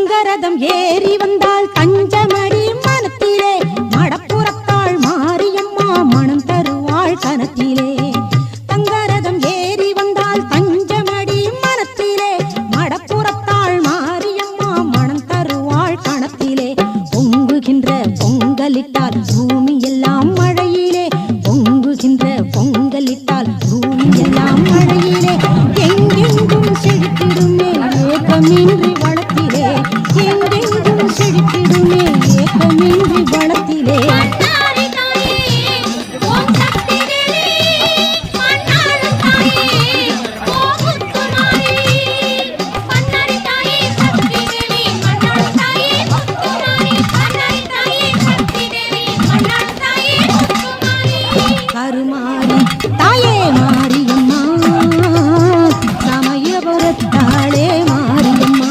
தங்கரதம் ஏறி வந்தால் தஞ்சமடி மனத்திலே மடப்புறத்தாள் மாரியம்மா மனம் தருவாள் கனத்திலே. தங்கரதம் ஏறி வந்தால் தஞ்சமடி மனத்திலே மடப்புறத்தாள் மாரியம்மா மனம் தருவாள் கணத்திலே. பொங்குகின்ற பொங்கலிட்டால் பூமி எல்லாம் மழையிலே, பொங்குகின்ற பொங்கலிட்டால் பூமி எல்லாம் மழையிலே. எங்கெங்கும் செழித்திடுமே ஏக்கமின்றி வளத்திலே, எங்கெங்கும் செழித்திடுமே ஏக்கமின்றி வளத்திலே. கருமாரி தாயே மாரியம்மா, சமயபுரத்தாளே மாரியம்மா.